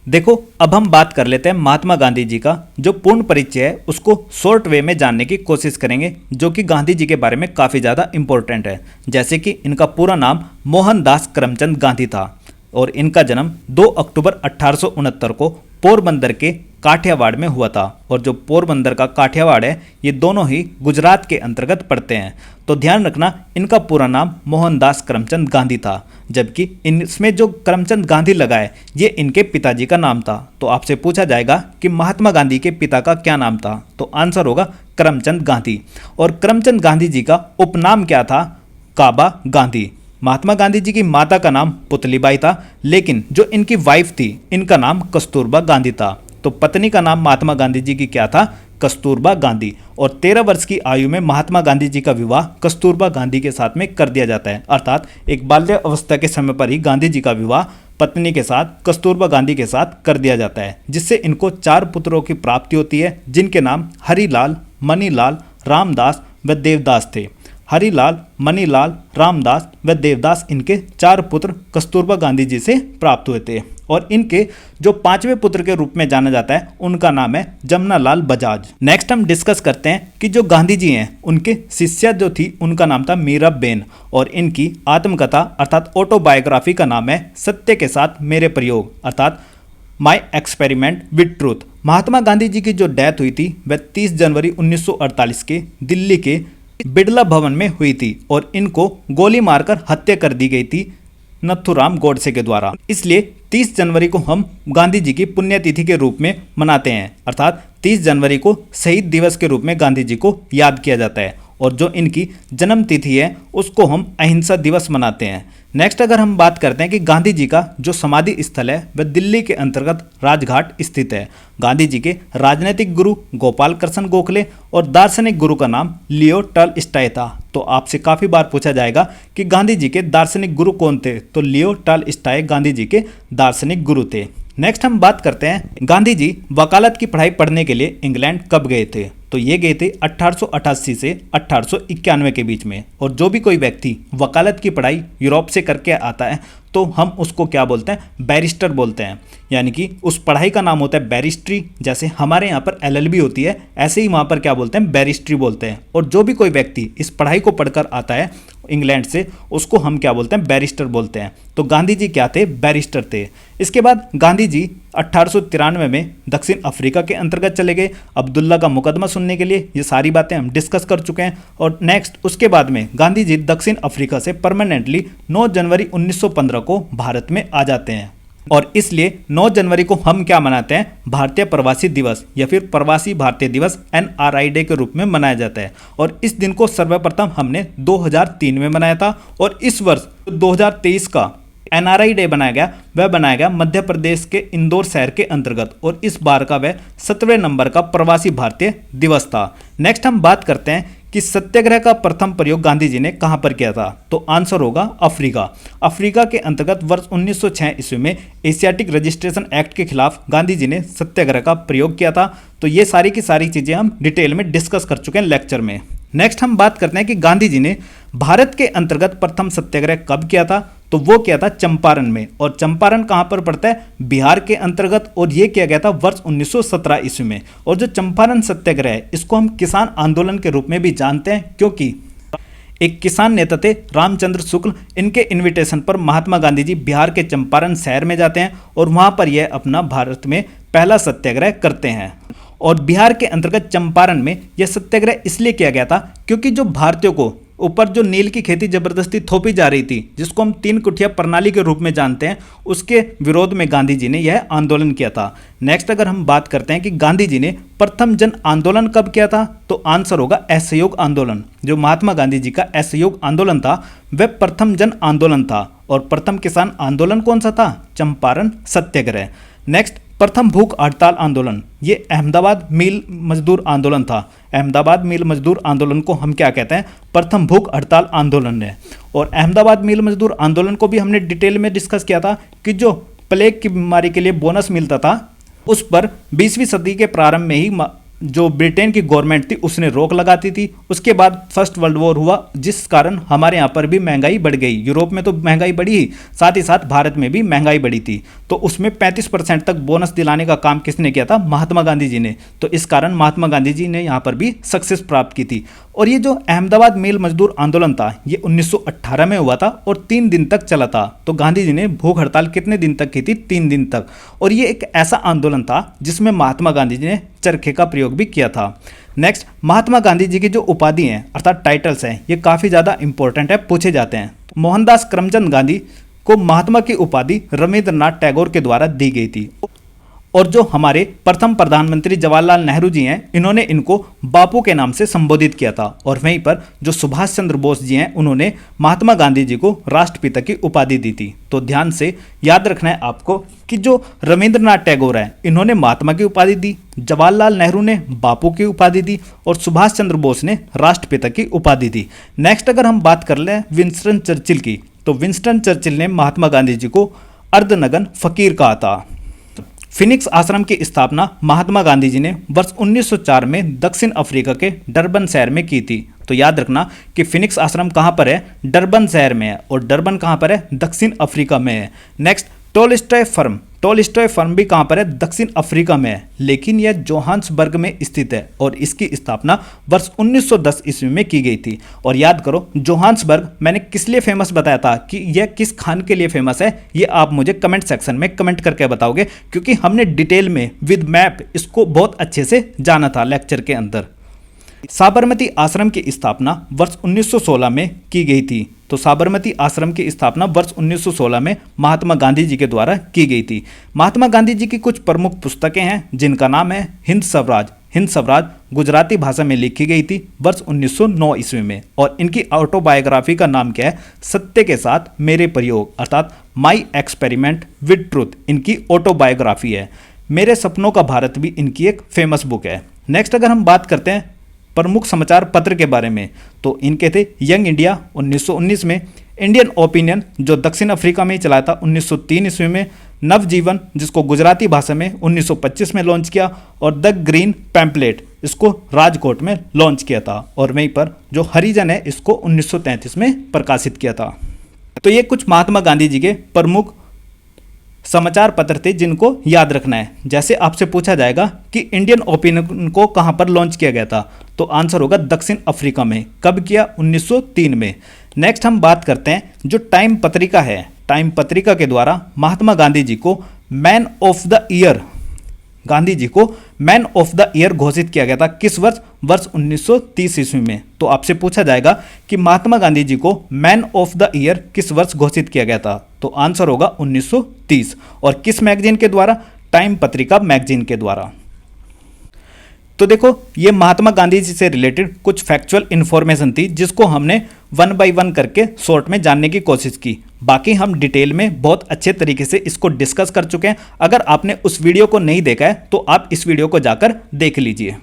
देखो, अब हम बात कर लेते हैं महात्मा गांधी जी का जो पूर्ण परिचय है उसको शॉर्ट वे में जानने की कोशिश करेंगे, जो कि गांधी जी के बारे में काफ़ी ज़्यादा इंपॉर्टेंट है। जैसे कि इनका पूरा नाम मोहनदास करमचंद गांधी था और इनका जन्म 2 अक्टूबर 1869 को पोरबंदर के काठियावाड़ में हुआ था। और जो पोरबंदर का काठियावाड़ है ये दोनों ही गुजरात के अंतर्गत पड़ते हैं। तो ध्यान रखना, इनका पूरा नाम मोहनदास करमचंद गांधी था, जबकि इसमें जो करमचंद गांधी लगा है ये इनके पिताजी का नाम था। तो आपसे पूछा जाएगा कि महात्मा गांधी के पिता का क्या नाम था, तो आंसर होगा करमचंद गांधी। और करमचंद गांधी जी का उपनाम क्या था? काबा गांधी। महात्मा गांधी जी की माता का नाम पुतलीबाई था, लेकिन जो इनकी वाइफ थी इनका नाम कस्तूरबा गांधी था। तो पत्नी का नाम महात्मा गांधी जी की क्या था? कस्तूरबा गांधी। और 13 वर्ष की आयु में महात्मा गांधी जी का विवाह कस्तूरबा गांधी के साथ में कर दिया जाता है। अर्थात एक बाल्य अवस्था के समय पर ही गांधी जी का विवाह पत्नी के साथ कस्तूरबा गांधी के साथ कर दिया जाता है, जिससे इनको 4 पुत्रों की प्राप्ति होती है, जिनके नाम हरिलाल, मणिलाल, रामदास व देवदास थे। हरिलाल, मणिलाल, रामदास व देवदास इनके 4 पुत्र कस्तूरबा गांधी जी से प्राप्त हुए थे। और इनके जो 5वें पुत्र के रूप में जाना जाता है उनका नाम है जमनालाल बजाज। नेक्स्ट हम डिस्कस करते हैं कि जो गांधी जी हैं उनके शिष्या जो थी उनका नाम था मीराबेन, और इनकी आत्मकथा अर्थात ऑटोबायोग्राफी का नाम है सत्य के साथ मेरे प्रयोग अर्थात my experiment with truth. Mahatma Gandhi ji की जो डेथ हुई थी वह 30 जनवरी 1948 के दिल्ली के बिड़ला भवन में हुई थी और इनको गोली मारकर हत्या कर दी गई थी नथुराम गोडसे के द्वारा। इसलिए 30 जनवरी को हम गांधी जी की पुण्यतिथि के रूप में मनाते हैं, अर्थात 30 जनवरी को शहीद दिवस के रूप में गांधी जी को याद किया जाता है। और जो इनकी जन्म तिथि है उसको हम अहिंसा दिवस मनाते हैं। नेक्स्ट अगर हम बात करते हैं कि गांधी जी का जो समाधि स्थल है वह दिल्ली के अंतर्गत राजघाट स्थित है। गांधी जी के राजनीतिक गुरु गोपाल कृष्ण गोखले और दार्शनिक गुरु का नाम लियो टॉलस्टॉय था। तो आपसे काफ़ी बार पूछा जाएगा कि गांधी जी के दार्शनिक गुरु कौन थे, तो लियो टॉलस्टॉय गांधी जी के दार्शनिक गुरु थे। नेक्स्ट हम बात करते हैं गांधी जी वकालत की पढ़ाई पढ़ने के लिए इंग्लैंड कब गए थे, तो ये गए थे 1888 से 1891 के बीच में। और जो भी कोई व्यक्ति वकालत की पढ़ाई यूरोप से करके आता है तो हम उसको क्या बोलते हैं? बैरिस्टर बोलते हैं। यानी कि उस पढ़ाई का नाम होता है बैरिस्ट्री। जैसे हमारे यहाँ पर एलएलबी होती है ऐसे ही वहाँ पर क्या बोलते हैं? बैरिस्ट्री बोलते हैं। और जो भी कोई व्यक्ति इस पढ़ाई को पढ़कर आता है इंग्लैंड से उसको हम क्या बोलते हैं? बैरिस्टर बोलते हैं। तो गांधी जी क्या थे? बैरिस्टर थे। इसके बाद गांधी जी 1893 में दक्षिण अफ्रीका के अंतर्गत चले गए अब्दुल्ला का मुकदमा सुनने के लिए। ये सारी बातें हम डिस्कस कर चुके हैं। और नेक्स्ट उसके बाद में गांधी जी दक्षिण अफ्रीका से परमानेंटली 9 जनवरी 1915 को भारत में आ जाते हैं। और इसलिए 9 जनवरी को हम क्या मनाते हैं? भारतीय प्रवासी दिवस या फिर प्रवासी भारतीय दिवस NRI डे के रूप में मनाया जाता है। और इस दिन को सर्वप्रथम हमने 2003 में मनाया था और इस वर्ष 2023 का NRI डे बनाया गया, वह बनाया गया मध्य प्रदेश के इंदौर शहर के अंतर्गत। और इस बार का वह 17वें नंबर का प्रवासी भारतीय दिवस था। नेक्स्ट हम बात करते हैं कि सत्याग्रह का प्रथम प्रयोग गांधी जी ने कहां पर किया था, तो आंसर होगा अफ्रीका। अफ्रीका के अंतर्गत वर्ष 1906 ईस्वी में एशियाटिक रजिस्ट्रेशन एक्ट के खिलाफ गांधी जी ने सत्याग्रह का प्रयोग किया था। तो ये सारी की सारी चीजें हम डिटेल में डिस्कस कर चुके हैं लेक्चर में। नेक्स्ट हम बात करते हैं कि गांधी जी ने भारत के अंतर्गत प्रथम सत्याग्रह कब किया था, तो वो किया था चंपारण में। और चंपारण कहां पर पड़ता है? बिहार के अंतर्गत। और ये किया गया था वर्ष 1917 ईस्वी में। और जो चंपारण सत्याग्रह है इसको हम किसान आंदोलन के रूप में भी जानते हैं, क्योंकि एक किसान नेता थे रामचंद्र शुक्ल। इनके इनविटेशन पर महात्मा गांधी जी बिहार के चंपारण शहर में जाते हैं और वहां पर यह अपना भारत में पहला सत्याग्रह करते हैं। और बिहार के अंतर्गत चंपारण में यह सत्याग्रह इसलिए किया गया था क्योंकि जो भारतीयों को ऊपर जो नील की खेती जबरदस्ती थोपी जा रही थी, जिसको हम 3 कुटिया प्रणाली के रूप में जानते हैं, उसके विरोध में गांधी जी ने यह आंदोलन किया था। नेक्स्ट अगर हम बात करते हैं कि गांधी जी ने प्रथम जन आंदोलन कब किया था, तो आंसर होगा असहयोग आंदोलन। जो महात्मा गांधी जी का असहयोग आंदोलन था वह प्रथम जन आंदोलन था। और प्रथम किसान आंदोलन कौन सा था? चंपारण सत्याग्रह। नेक्स्ट प्रथम भूख हड़ताल आंदोलन, ये अहमदाबाद मिल मजदूर आंदोलन था। अहमदाबाद मिल मजदूर आंदोलन को हम क्या कहते हैं? प्रथम भूख हड़ताल आंदोलन है। और अहमदाबाद मिल मजदूर आंदोलन को भी हमने डिटेल में डिस्कस किया था कि जो प्लेग की बीमारी के लिए बोनस मिलता था उस पर 20वीं सदी के प्रारंभ में ही जो ब्रिटेन की गवर्नमेंट थी उसने रोक लगाती थी। उसके बाद फर्स्ट वर्ल्ड वॉर हुआ, जिस कारण हमारे यहाँ पर भी महंगाई बढ़ गई। यूरोप में तो महंगाई बढ़ी ही, साथ ही साथ भारत में भी महंगाई बढ़ी थी। तो उसमें 35% तक बोनस दिलाने का काम किसने किया था? महात्मा गांधी जी ने। तो इस कारण महात्मा गांधी जी ने यहाँ पर भी सक्सेस प्राप्त की थी। और ये जो अहमदाबाद मिल मजदूर आंदोलन था ये 1918 में हुआ था और 3 दिन तक चला था। तो गांधी जी ने भूख हड़ताल कितने दिन तक की थी? 3 दिन तक। और ये एक ऐसा आंदोलन था जिसमें महात्मा गांधी जी ने चरखे का प्रयोग भी किया था। नेक्स्ट, महात्मा गांधी जी की जो उपाधि हैं अर्थात टाइटल्स हैं ये काफ़ी ज़्यादा इंपॉर्टेंट है, पूछे जाते हैं। तो मोहनदास करमचंद गांधी को महात्मा की उपाधि रविंद्रनाथ टैगोर के द्वारा दी गई थी। और जो हमारे प्रथम प्रधानमंत्री जवाहरलाल नेहरू जी हैं इन्होंने इनको बापू के नाम से संबोधित किया था। और वहीं पर जो सुभाष चंद्र बोस जी हैं उन्होंने महात्मा गांधी जी को राष्ट्रपिता की उपाधि दी थी। तो ध्यान से याद रखना है आपको कि जो रविंद्रनाथ टैगोर हैं इन्होंने महात्मा की उपाधि दी, जवाहरलाल नेहरू ने बापू की उपाधि दी और सुभाष चंद्र बोस ने राष्ट्रपिता की उपाधि दी। नेक्स्ट अगर हम बात कर लें विंस्टन चर्चिल की, तो विंस्टन चर्चिल ने महात्मा गांधी जी को अर्धनग्न फकीर कहा था। फिनिक्स आश्रम की स्थापना महात्मा गांधी जी ने वर्ष 1904 में दक्षिण अफ्रीका के डरबन शहर में की थी। तो याद रखना कि फिनिक्स आश्रम कहाँ पर है? डरबन शहर में है। और डरबन कहाँ पर है? दक्षिण अफ्रीका में है। नेक्स्ट, टोल्स्टॉय फर्म भी कहाँ पर है? दक्षिण अफ्रीका में है, लेकिन यह जोहान्सबर्ग में स्थित है और इसकी स्थापना वर्ष 1910 ईस्वी में की गई थी। और याद करो जोहान्सबर्ग मैंने किस लिए फेमस बताया था कि यह किस खान के लिए फेमस है, ये आप मुझे कमेंट सेक्शन में कमेंट करके बताओगे, क्योंकि हमने डिटेल में विद मैप इसको बहुत अच्छे से जाना था लेक्चर के अंदर। साबरमती आश्रम की स्थापना वर्ष 1916 में की गई थी। तो साबरमती आश्रम की स्थापना वर्ष 1916 में महात्मा गांधी जी के द्वारा की गई थी। महात्मा गांधी जी की कुछ प्रमुख पुस्तकें हैं जिनका नाम है हिंद स्वराज गुजराती भाषा में लिखी गई थी वर्ष 1909 ईस्वी में। और इनकी ऑटोबायोग्राफी का नाम क्या है? सत्य के साथ मेरे प्रयोग अर्थात माई एक्सपेरिमेंट विद ट्रूथ इनकी ऑटोबायोग्राफी है। मेरे सपनों का भारत भी इनकी एक फेमस बुक है। नेक्स्ट अगर हम बात करते हैं प्रमुख समाचार पत्र के बारे में, तो इनके थे यंग इंडिया 1919 में, इंडियन ओपिनियन जो दक्षिण अफ्रीका में ही चलाया था 1903 ईस्वी में, नवजीवन जिसको गुजराती भाषा में 1925 में लॉन्च किया, और द ग्रीन पैम्पलेट इसको राजकोट में लॉन्च किया था। और वहीं पर जो हरिजन है इसको 1933 में प्रकाशित किया था। तो ये कुछ महात्मा गांधी जी के प्रमुख समाचार पत्र थे जिनको याद रखना है। जैसे आपसे पूछा जाएगा कि इंडियन ओपिनियन को कहां पर लॉन्च किया गया था, तो आंसर होगा दक्षिण अफ्रीका में। कब किया? 1903 में। नेक्स्ट हम बात करते हैं जो टाइम पत्रिका है, टाइम पत्रिका के द्वारा महात्मा गांधी जी को मैन ऑफ द ईयर घोषित किया गया था। किस वर्ष? वर्ष 1930 ईस्वी में। तो आपसे पूछा जाएगा कि महात्मा गांधी जी को मैन ऑफ द ईयर किस वर्ष घोषित किया गया था, तो आंसर होगा 1930। और किस मैगजीन के द्वारा? टाइम पत्रिका मैगजीन के द्वारा। तो देखो ये महात्मा गांधी जी से रिलेटेड कुछ फैक्चुअल इन्फॉर्मेशन थी जिसको हमने 1 बाय 1 करके शॉर्ट में जानने की कोशिश की। बाकी हम डिटेल में बहुत अच्छे तरीके से इसको डिस्कस कर चुके हैं। अगर आपने उस वीडियो को नहीं देखा है तो आप इस वीडियो को जाकर देख लीजिए।